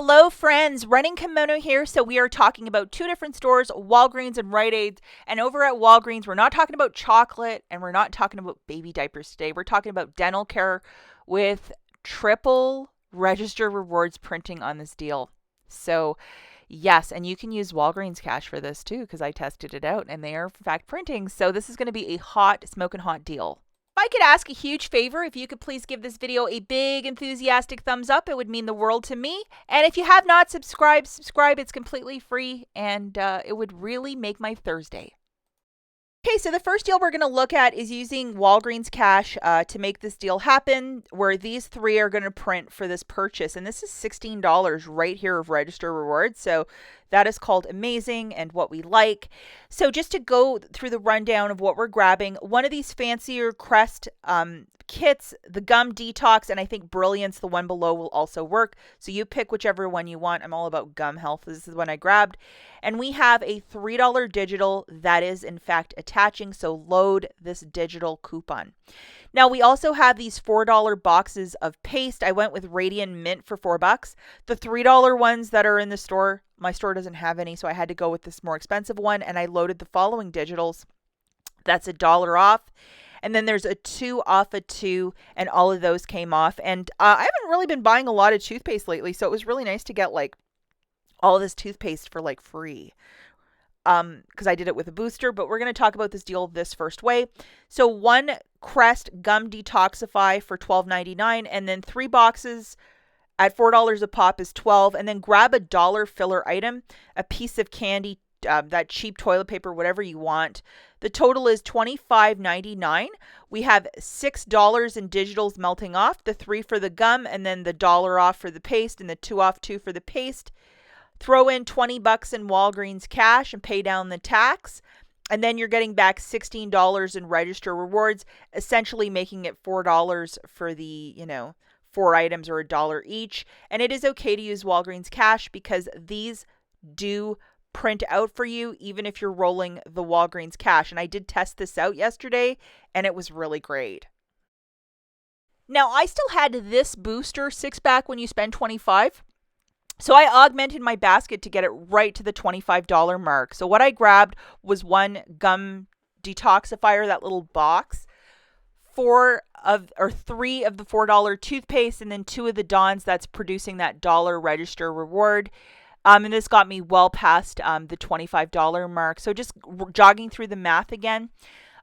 Hello friends, Running Kimono here. So we are talking about two different stores, Walgreens and Rite Aid. And over at Walgreens, we're not talking about chocolate and we're not talking about baby diapers today. We're talking about dental care with triple register rewards printing on this deal. So yes, and you can use Walgreens cash for this too because I tested it out and they are in fact printing. So this is going to be a hot, smoking hot deal. If I could ask a huge favor, if you could please give this video a big enthusiastic thumbs up, it would mean the world to me. And if you have not subscribed, subscribe. It's completely free and it would really make my Thursday. Okay, so the first deal we're going to look at is using Walgreens cash to make this deal happen, where these three are going to print for this purchase. And this is $16 right here of register rewards. So that is called amazing and what we like. So just to go through the rundown of what we're grabbing, one of these fancier CREST kits, the gum detox, and I think Brilliance, the one below, will also work. So you pick whichever one you want. I'm all about gum health. This is the one I grabbed. And we have a $3 digital that is in fact attaching. So load this digital coupon. Now we also have these $4 boxes of paste. I went with Radiant Mint for $4. The $3 ones that are in the store, my store doesn't have any, so I had to go with this more expensive one. And I loaded the following digitals. That's $1 off. And then there's a 2 off a 2, and all of those came off. And I haven't really been buying a lot of toothpaste lately, so it was really nice to get like all of this toothpaste for like free. Because I did it with a booster, but we're going to talk about this deal this first way. So one Crest Gum Detoxify for $12.99, and then 3 boxes at $4 a pop is $12, and then grab a dollar filler item, a piece of candy, that cheap toilet paper, whatever you want. The total is $25.99. We have $6 in digitals melting off, the 3 for the gum, and then the $1 off for the paste, and the 2 off 2 for the paste. Throw in $20 in Walgreens cash and pay down the tax. And then you're getting back $16 in register rewards, essentially making it $4 for the, 4 items or $1 each. And it is okay to use Walgreens cash because these do print out for you even if you're rolling the Walgreens cash. And I did test this out yesterday and it was really great. Now I still had this booster 6-pack when you spend $25. So I augmented my basket to get it right to the $25 mark. So what I grabbed was one gum detoxifier, that little box, 3 of the $4 toothpaste, and then 2 of the Dawns that's producing that dollar register reward. And this got me well past the $25 mark. So just jogging through the math again.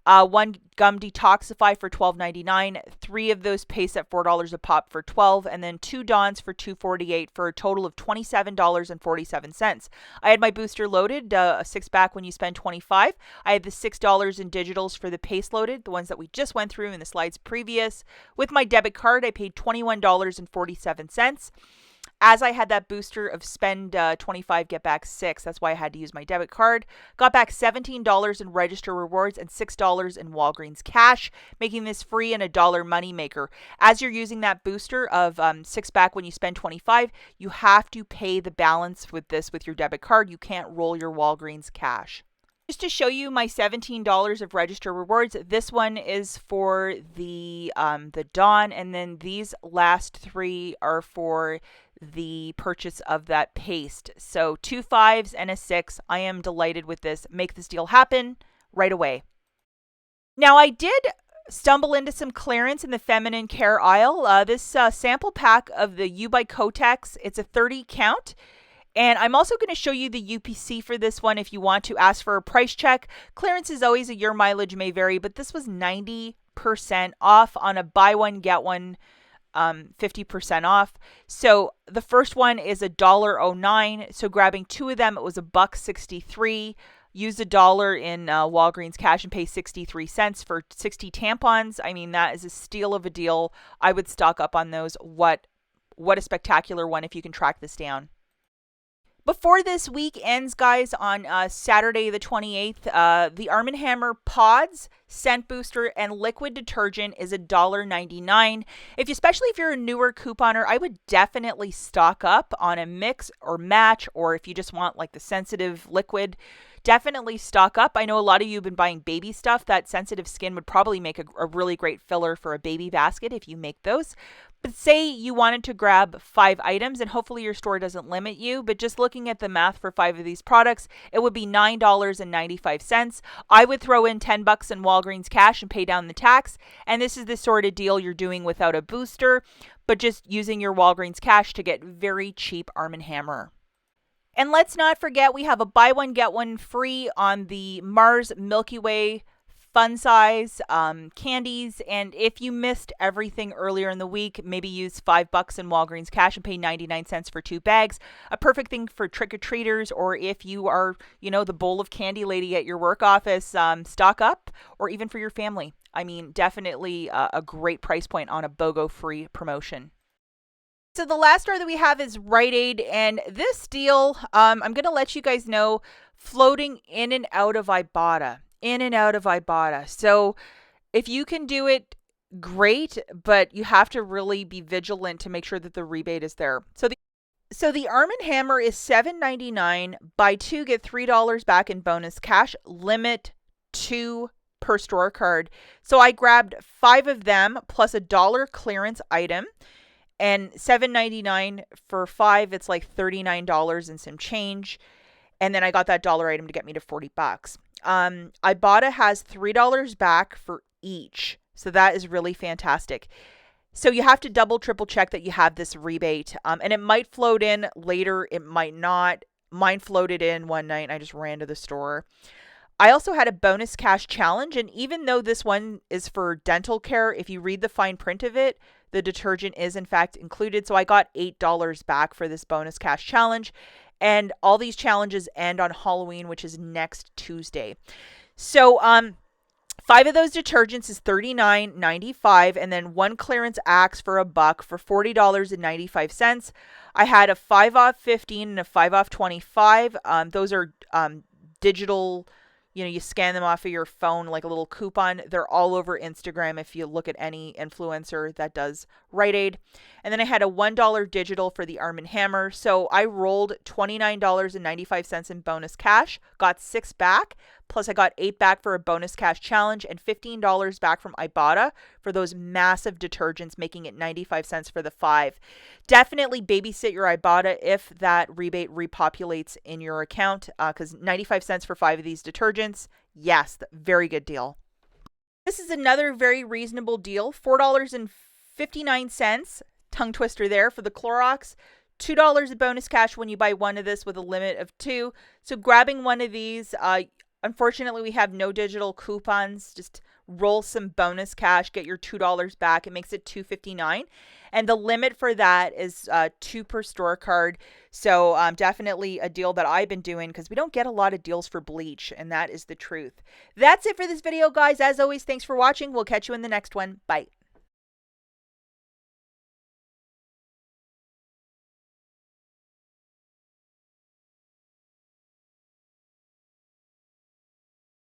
One gum detoxify for $12.99, 3 of those pastes at $4 a pop for $12, and then 2 Dawns for $2.48 for a total of $27.47. I had my booster loaded, a 6-pack when you spend $25. I had the $6 in digitals for the paste loaded, the ones that we just went through in the slides previous. With my debit card, I paid $21.47. As I had that booster of spend 25, get back 6, that's why I had to use my debit card. Got back $17 in register rewards and $6 in Walgreens cash, making this free and a $1 moneymaker. As you're using that booster of 6-pack when you spend 25, you have to pay the balance with this with your debit card. You can't roll your Walgreens cash. Just to show you my $17 of register rewards, this one is for the Dawn, and then these last 3 are for the purchase of that paste. So 2 5s and a 6. I am delighted with this. Make this deal happen right away. Now I did stumble into some clearance in the feminine care aisle. This sample pack of the U by Kotex, it's a 30 count. And I'm also going to show you the UPC for this one if you want to ask for a price check. Clearance is always your mileage may vary, but this was 90% off on a buy one, get one, 50% off. So the first one is $1.09. So grabbing 2 of them, it was $1.63. Use $1 in Walgreens cash and pay 63 cents for 60 tampons. I mean, that is a steal of a deal. I would stock up on those. What a spectacular one if you can track this down. Before this week ends, guys, on Saturday the 28th, the Arm & Hammer Pods, Scent Booster, and Liquid Detergent is $1.99. Especially if you're a newer couponer, I would definitely stock up on a mix or match, or if you just want like the sensitive liquid, definitely stock up. I know a lot of you have been buying baby stuff. That sensitive skin would probably make a really great filler for a baby basket if you make those. But say you wanted to grab 5 items, and hopefully your store doesn't limit you, but just looking at the math for 5 of these products, it would be $9.95. I would throw in $10 in Walgreens cash and pay down the tax. And this is the sort of deal you're doing without a booster, but just using your Walgreens cash to get very cheap Arm & Hammer. And let's not forget, we have a buy one, get one free on the Mars Milky Way fun size candies. And if you missed everything earlier in the week, maybe use $5 in Walgreens cash and pay 99 cents for 2 bags. A perfect thing for trick-or-treaters, or if you are, the bowl of candy lady at your work office, stock up, or even for your family. I mean, definitely a great price point on a BOGO-free promotion. So the last store that we have is Rite Aid, and this deal, I'm going to let you guys know, floating in and out of IBOTTA. So if you can do it, great, but you have to really be vigilant to make sure that the rebate is there. So the Arm & Hammer is $7.99. Buy 2, get $3 back in bonus cash. Limit 2 per store card. So I grabbed 5 of them plus a $1 clearance item. And $7.99 for 5, it's like $39 and some change. And then I got that $1 item to get me to $40. IBOTTA has $3 back for each. So that is really fantastic. So you have to double, triple check that you have this rebate. And it might float in later. It might not. Mine floated in one night and I just ran to the store. I also had a bonus cash challenge. And even though this one is for dental care, if you read the fine print of it, the detergent is in fact included. So I got $8 back for this bonus cash challenge. And all these challenges end on Halloween, which is next Tuesday. So 5 of those detergents is $39.95, and then 1 clearance Axe for $1 for $40.95. I had a 5 off 15 and a 5 off 25. Those are digital. You scan them off of your phone like a little coupon. They're all over Instagram if you look at any influencer that does Rite Aid. And then I had a $1 digital for the Arm & Hammer. So I rolled $29.95 in bonus cash, got 6 back, plus I got 8 back for a bonus cash challenge and $15 back from IBOTTA for those massive detergents, making it 95 cents for the 5. Definitely babysit your IBOTTA if that rebate repopulates in your account, because 95 cents for 5 of these detergents, yes, very good deal. This is another very reasonable deal, $4.59, tongue twister there, for the Clorox. $2 of bonus cash when you buy one of this with a limit of 2. So grabbing one of these, unfortunately we have no digital coupons. Just roll some bonus cash, get your $2 back. It makes it $2.59. And the limit for that is 2 per store card. So definitely a deal that I've been doing because we don't get a lot of deals for bleach, and that is the truth. That's it for this video, guys. As always, thanks for watching. We'll catch you in the next one. Bye.